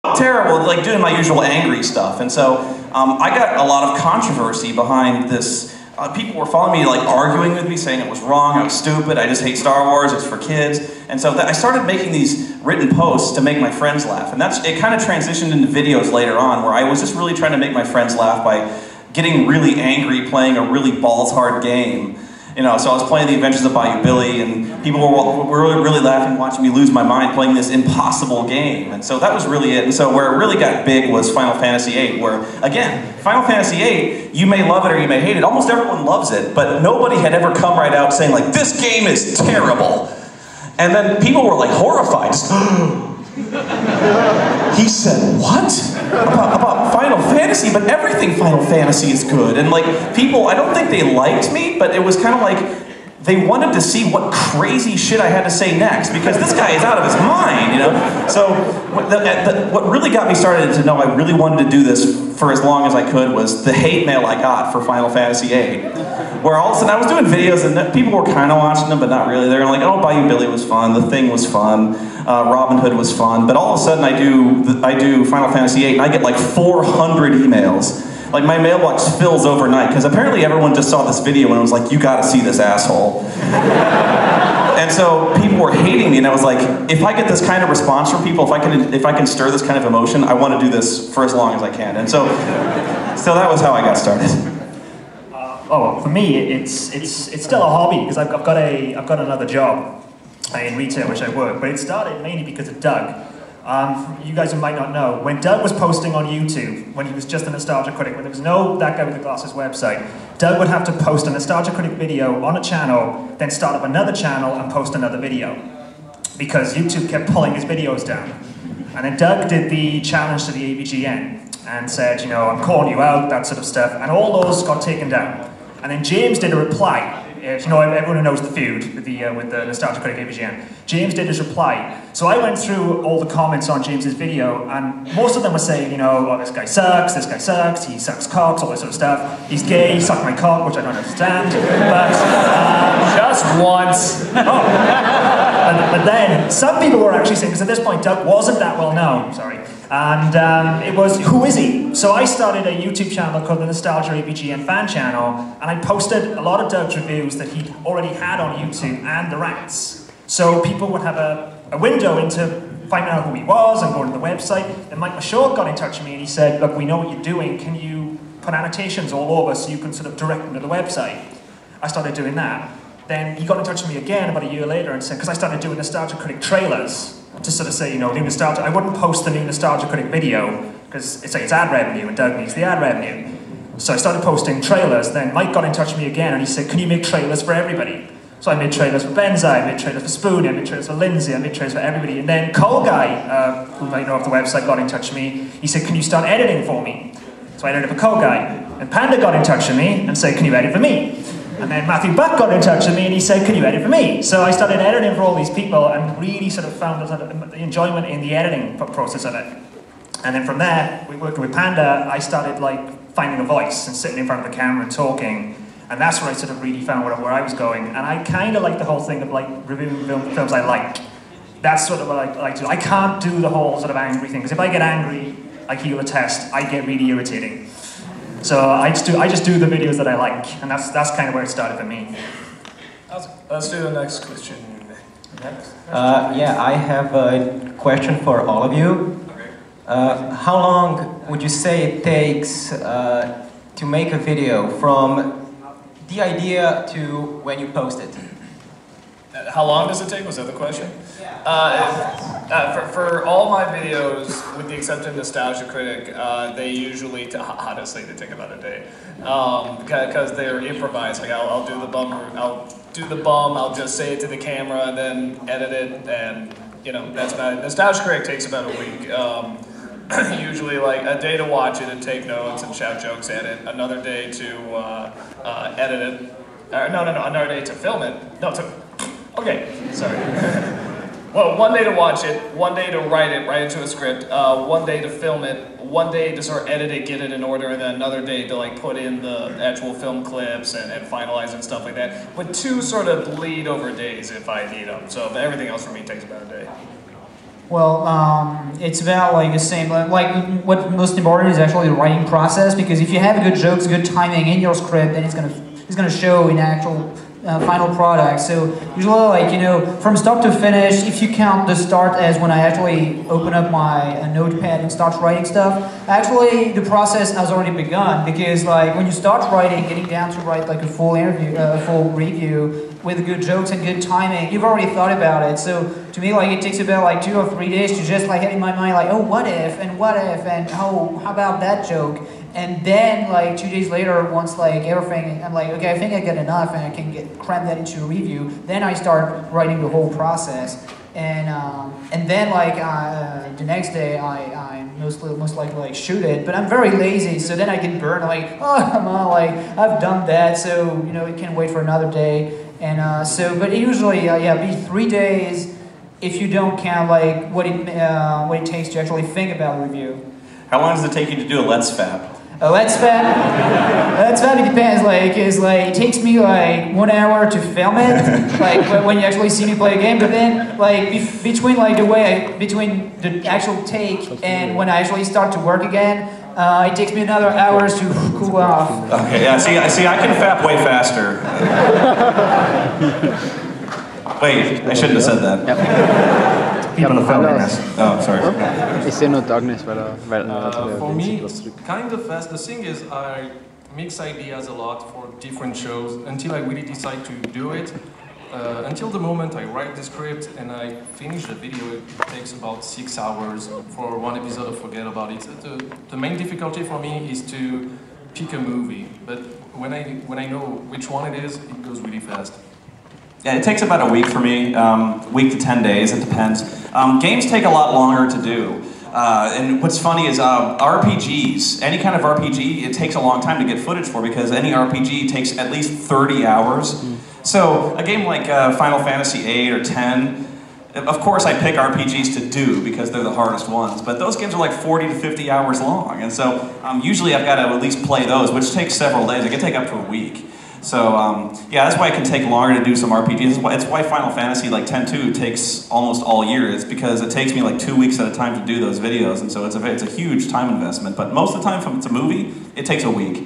terrible, like doing my usual angry stuff. And so I got a lot of controversy behind this. People were following me, like arguing with me, saying it was wrong, I was stupid, I just hate Star Wars, it's for kids. And so I started making these written posts to make my friends laugh. And it kind of transitioned into videos later on where I was just really trying to make my friends laugh by getting really angry playing a really balls-hard game. You know, so I was playing The Adventures of Bayou Billy, and people were really laughing watching me lose my mind playing this impossible game. And so that was really it. And so where it really got big was Final Fantasy VIII, where, again, Final Fantasy VIII, you may love it or you may hate it. Almost everyone loves it, but nobody had ever come right out saying, like, this game is terrible. And then people were, like, horrified. He said, what? About Final Fantasy? But everything Final Fantasy is good. And like, people, I don't think they liked me, but it was kind of like, they wanted to see what crazy shit I had to say next, because this guy is out of his mind, you know? So, what really got me started to know I really wanted to do this for as long as I could was the hate mail I got for Final Fantasy VIII. Where all of a sudden I was doing videos and people were kind of watching them, but not really. They were like, oh, Bayou Billy was fun, The Thing was fun, Robin Hood was fun, but all of a sudden I do Final Fantasy VIII and I get like 400 emails. Like my mailbox fills overnight, because apparently everyone just saw this video and was like, you gotta see this asshole. And so people were hating me, and I was like, if I get this kind of response from people, if I can stir this kind of emotion, I want to do this for as long as I can. And so that was how I got started. For me, it's still a hobby, because I've got another job in retail which I work, but it started mainly because of Doug. You guys who might not know, when Doug was posting on YouTube, when he was just a Nostalgia Critic, when there was no That Guy with the Glasses website, Doug would have to post a Nostalgia Critic video on a channel, then start up another channel and post another video, because YouTube kept pulling his videos down. And then Doug did the challenge to the AVGN and said, you know, I'm calling you out, that sort of stuff, and all those got taken down. And then James did a reply. You know, everyone who knows the feud with the Nostalgia Critic AVGN. James did his reply. So I went through all the comments on James's video, and most of them were saying, you know, oh, this guy sucks, he sucks cocks, all this sort of stuff. He's gay, he sucked my cock, which I don't understand. But just once. Oh. But then some people were actually saying, because at this point Doug wasn't that well known, sorry. And it was, who is he? So I started a YouTube channel called the Nostalgia AVGN Fan Channel, and I posted a lot of Doug's reviews that he'd already had on YouTube and the rants. So people would have a window into finding out who he was and going to the website. And Mike Mashort got in touch with me and he said, look, we know what you're doing, can you put annotations all over so you can sort of direct them to the website? I started doing that. Then he got in touch with me again about a year later and said, because I started doing Nostalgia Critic trailers, to sort of say, you know, new Nostalgia, I wouldn't post the new Nostalgia Critic video, because it's ad revenue, and Doug needs the ad revenue. So I started posting trailers, then Mike got in touch with me again, and he said, can you make trailers for everybody? So I made trailers for Benzaie, I made trailers for Spoonie, I made trailers for Lindsay, I made trailers for everybody. And then Cole Guy, who might know off the website, got in touch with me. He said, can you start editing for me? So I edited for Cole Guy. And Panda got in touch with me and said, can you edit for me? And then Matthew Buck got in touch with me and he said, can you edit for me? So I started editing for all these people and really sort of found the enjoyment in the editing process of it. And then from there, working with Panda, I started like finding a voice and sitting in front of the camera and talking. And that's where I sort of really found where I was going. And I kind of like the whole thing of like reviewing films I like. That's sort of what I like to do. I can't do the whole sort of angry thing, because if I get angry, like you'll attest, I get really irritating. So I just do the videos that I like, and that's kind of where it started for me. Let's do the next question. Next. Yeah, I have a question for all of you. How long would you say it takes to make a video from the idea to when you post it? How long does it take? Was that the question? For all my videos, with the exception of Nostalgia Critic, they usually, honestly, they take about a day, because they're improvised. Like I'll do the bum, I'll just say it to the camera, and then edit it, and you know that's about it. Nostalgia Critic takes about a week. Usually, like a day to watch it and take notes and shout jokes at it, another day to edit it. Another day to film it. Okay, sorry. Well, one day to watch it, one day to write it to a script, one day to film it, one day to sort of edit it, get it in order, and then another day to like put in the actual film clips and finalize and stuff like that. But two sort of bleed over days if I need them. So everything else for me takes about a day. Well, it's about like the same, like what most important is actually the writing process, because if you have good jokes, good timing in your script, then it's gonna show in actual final product. So usually, like, you know, from start to finish, if you count the start as when I actually open up my notepad and start writing stuff, actually the process has already begun, because like when you start writing, getting down to write like a full interview, full review with good jokes and good timing, you've already thought about it. So to me, like, it takes about like 2 or 3 days to just like have in my mind like, oh, what if and how about that joke. And then, like 2 days later, once like everything, I'm like, okay, I think I get enough, and I can cram that into a review. Then I start writing the whole process, and then like the next day, I most likely like shoot it. But I'm very lazy, so then I get burned. Like, oh, come on, like I've done that, so you know it can wait for another day. And but usually, yeah, be 3 days if you don't count like what it takes to actually think about a review. How long does it take you to do a Let's Fap? Let's Fap, it depends. Like, it takes me like 1 hour to film it, like when you actually see me play a game. But then, like between the actual take and when I actually start to work again, it takes me another hours to cool off. Okay, yeah. See, I can fap way faster. Wait, I shouldn't have said that. Yep. People are oh, sorry. Ich sehe nur Darkness, weil for me, kind of fast. The thing is, I mix ideas a lot for different shows until I really decide to do it. Until the moment I write the script and I finish the video, it takes about 6 hours for one episode. Forget about it. The main difficulty for me is to pick a movie, but when I know which one it is, it goes really fast. Yeah, it takes about a week for me, week to 10 days, it depends. Games take a lot longer to do. And what's funny is RPGs, any kind of RPG, it takes a long time to get footage for, because any RPG takes at least 30 hours. So a game like Final Fantasy 8 or 10, of course I pick RPGs to do because they're the hardest ones, but those games are like 40 to 50 hours long. And so usually I've got to at least play those, which takes several days. It can take up to a week. So yeah, that's why it can take longer to do some RPGs. It's why Final Fantasy like 10-2 takes almost all year. It's because it takes me like 2 weeks at a time to do those videos, and so it's a huge time investment. But most of the time, if it's a movie, it takes a week.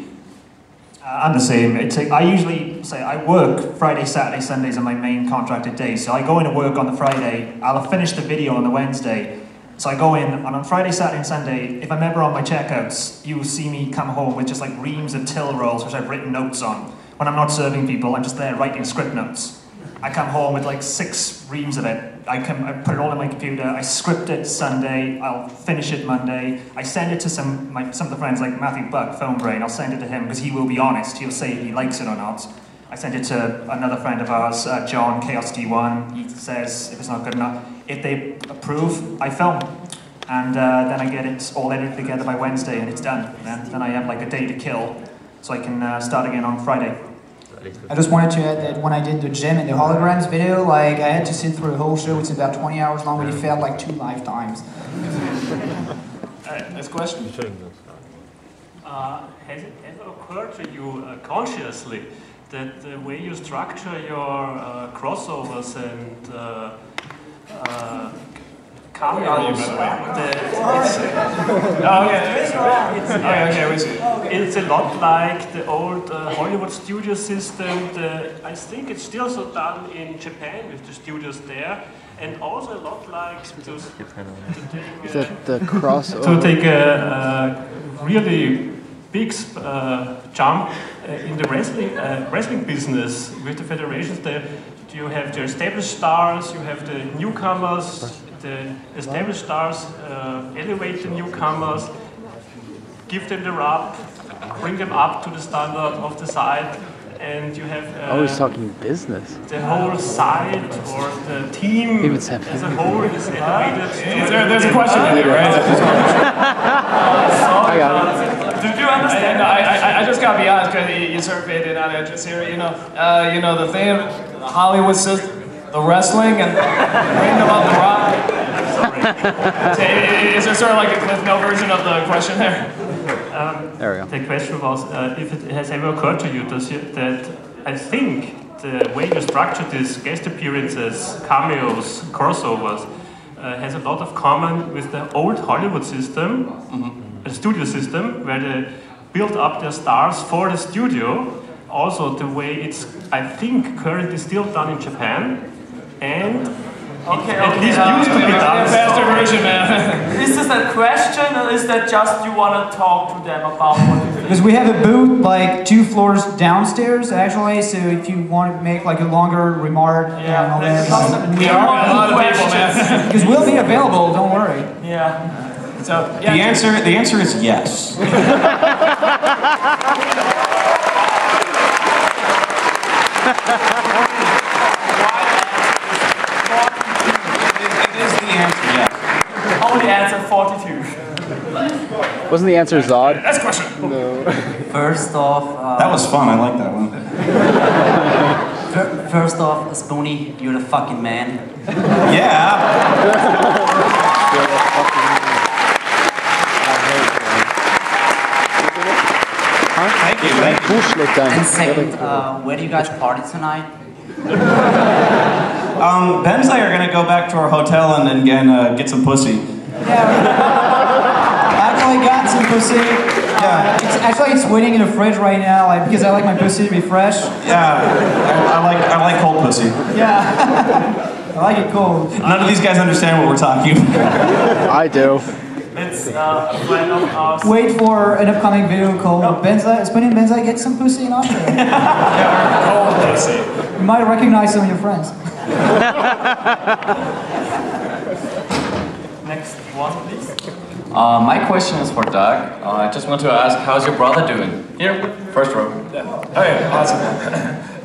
I'm the same. I usually say I work Friday, Saturday, Sundays are my main contracted days. So I go into work on the Friday, I'll finish the video on the Wednesday. So I go in, and on Friday, Saturday, and Sunday, if I'm ever on my checkouts, you will see me come home with just like reams of till rolls, which I've written notes on. When I'm not serving people, I'm just there writing script notes. I come home with like 6 reams of it. I put it all in my computer, I script it Sunday, I'll finish it Monday. I send it to some of the friends like Matthew Buck, Film Brain. I'll send it to him because he will be honest. He'll say if he likes it or not. I send it to another friend of ours, John, Chaos D1. He says if it's not good enough. If they approve, I film. And then I get it all edited together by Wednesday and it's done. And then I have like a day to kill so I can start again on Friday. I just wanted to add that when I did the gym and the holograms video, like I had to sit through a whole show. It's about 20 hours long, but it felt like 2 lifetimes. Next question. Has it ever occurred to you consciously that the way you structure your crossovers and cameos, it's a lot like the old Hollywood studio system. I think it's still so done in Japan with the studios there, and also a lot like to take a really big jump in the wrestling business with the federations. There, you have the established stars, you have the newcomers. The established stars elevate the newcomers, give them the rub, bring them up to the standard of the side, and you have always talking business. The whole side or the team as a whole is elevated. There's a question in there, right? I got it. Did you understand? I just gotta be honest because you surveyed it on interest here. You know the thing, Hollywood system. The wrestling and bring them up the rock. Is there sort of like a Cliff Note version of the question there? There we go. The question was if it has ever occurred to you that I think the way you structure these guest appearances, cameos, crossovers, has a lot of common with the old Hollywood system, the studio system, where they built up their stars for the studio. Also, the way it's, I think, currently still done in Japan, and at least used to be done. Faster version, man. Is this a question, or is that just you want to talk to them about what you think? Because we have a booth like 2 floors downstairs, actually. So if you want to make like a longer remark, and all that, We are a lot of people, man. because we'll be available. Don't worry. Yeah. So, The answer is yes. It is the answer, yes. Only answer 42. Wasn't the answer Zod? That's a question. No. First off, That was fun. I like that one. first off, Spoony, you're the fucking man. Yeah. Thank you. And second, where do you guys party tonight? Benzaie are gonna go back to our hotel and then get some pussy. Yeah. I actually got some pussy. It's waiting in the fridge right now, like because I like my pussy to be fresh. Yeah, I like cold pussy. Yeah. I like it cold. None of these guys understand what we're talking about. I do. It's a friend of ours. Wait for an upcoming video called Benzaie. Spinning Benzaie get some pussy in Austria. Cold pussy. You might recognize some of your friends. Next one, please. My question is for Doug. I just want to ask, how's your brother doing? Here, first row. Okay,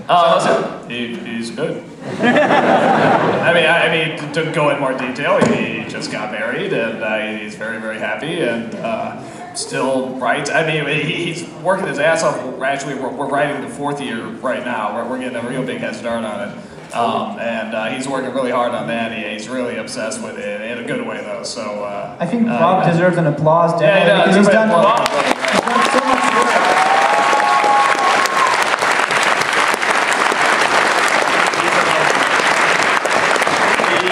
awesome. He's good. I mean, to go in more detail, he just got married, and he's very, very happy, and still writes. I mean, he's working his ass off. Actually, we're writing the 4th year right now. We're getting a real big head start on it. And he's working really hard on that. He's really obsessed with it, in a good way, though. So I think Rob deserves an applause, definitely, yeah, because he's done so much work.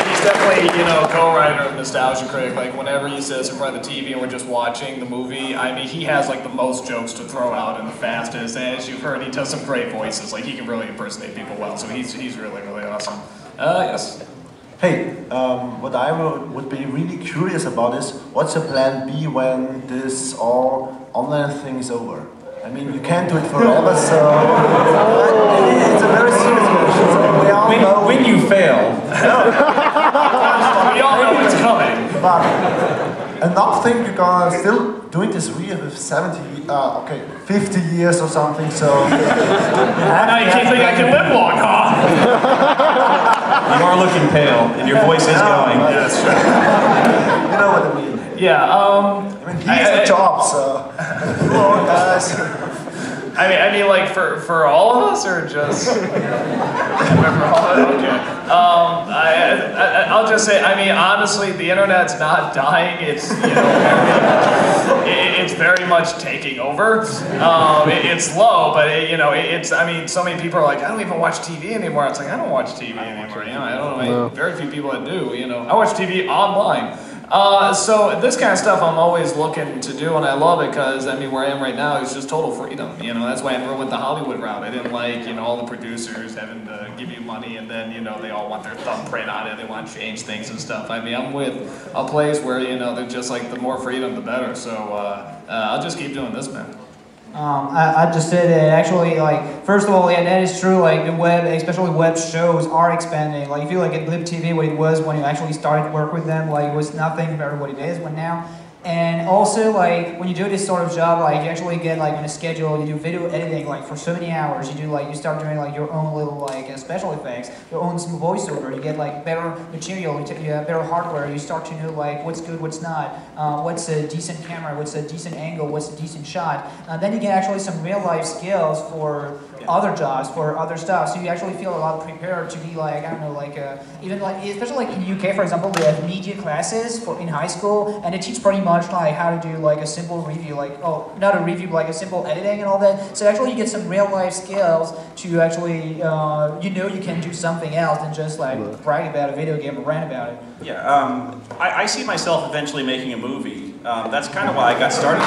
He's definitely, co-writer of Nostalgia Critic. Like, whenever he sits in front of the TV and we're just watching the movie, I mean, he has like the most jokes to throw out and the fastest. And as you've heard, he does some great voices. Like, he can really impersonate people well. So he's really, really awesome. Yes. Hey, what I would be really curious about is, what's the plan B when this all online thing is over? I mean, you can't do it forever, so it's a very serious question. We all know When you fail. We all know what's coming. But and not think you're gonna still doing this really with 50 years or something. So now you can't think I can live long, huh? You are looking pale, and your voice is going. Yeah, that's true. You know what I mean? Yeah. I mean, he has a job, so. Come on, guys. I mean, like for all of us, or just for all of us? Okay. I'll just say, I mean, honestly, the internet's not dying. It's it's very much taking over. It's slow, but it's. I mean, so many people are like, I don't even watch TV anymore. It's like, I don't watch TV anymore. I don't know. Very few people that do. I watch TV online. So this kind of stuff I'm always looking to do, and I love it because, I mean, where I am right now is just total freedom. That's why I never went the Hollywood route. I didn't like, all the producers having to give you money, and then, they all want their thumbprint on it. They want to change things and stuff. I mean, I'm with a place where, they're just like, the more freedom, the better. So I'll just keep doing this, man. I just said that actually, like, first of all, yeah, that is true. Like, the web, especially web shows, are expanding. Like, if you look at Blip TV, what it was when you actually started work with them, like, it was nothing compared to what it is now. And also, like, when you do this sort of job, like, you actually get, like, on a schedule, you do video editing, like, for so many hours. You do, like, you start doing, like, your own little, like, special effects, your own voiceover. You get, like, better material, you have better hardware. You start to know, like, what's good, what's not, what's a decent camera, what's a decent angle, what's a decent shot. Then you get actually some real-life skills for other jobs, for other stuff. So you actually feel a lot prepared to be like, I don't know, like even like, especially like in UK, for example, we have media classes in high school, and they teach pretty much like how to do like a simple review, like, oh, not a review, but like a simple editing and all that. So actually you get some real life skills to actually, you know, you can do something else than just like brag about a video game or rant about it. Yeah, I see myself eventually making a movie. That's kind of why I got started.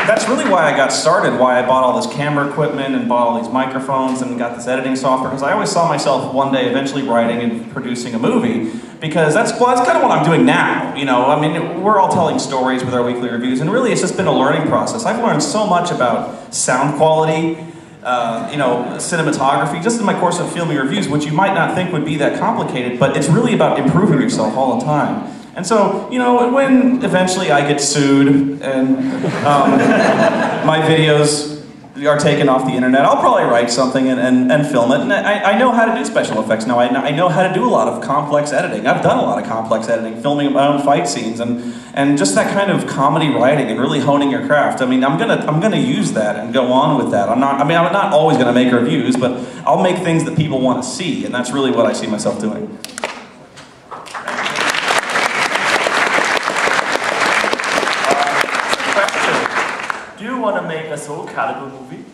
That's really why I got started, why I bought all this camera equipment and bought all these microphones and got this editing software, because I always saw myself one day eventually writing and producing a movie, because that's kind of what I'm doing now, you know. I mean, we're all telling stories with our weekly reviews, and really it's just been a learning process. I've learned so much about sound quality, you know, cinematography, just in my course of filming reviews, which you might not think would be that complicated, but it's really about improving yourself all the time. And so, you know, when eventually I get sued and my videos are taken off the internet, I'll probably write something and film it. And I know how to do special effects now. I know how to do a lot of complex editing. I've done a lot of complex editing, filming my own fight scenes, and just that kind of comedy writing and really honing your craft. I mean, I'm gonna use that and go on with that. I'm not always gonna make reviews, but I'll make things that people want to see, and that's really what I see myself doing. Do you want to make a Soul Calibur movie?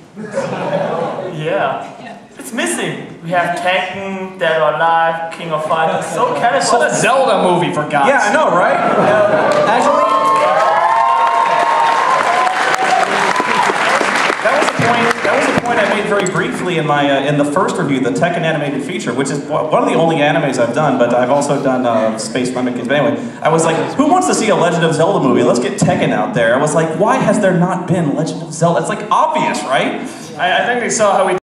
Yeah. It's missing. We have Tekken, Dead or Alive, King of Fighters, Soul Calibur. So the Zelda movie, for God's sake. Yeah, I know, right? Actually, that was a point I made very briefly in my in the first review, the Tekken animated feature, which is one of the only animes I've done, but I've also done Space Lemon Kids. But anyway, I was like, who wants to see a Legend of Zelda movie? Let's get Tekken out there. I was like, why has there not been Legend of Zelda? It's like obvious, right? I think they saw how we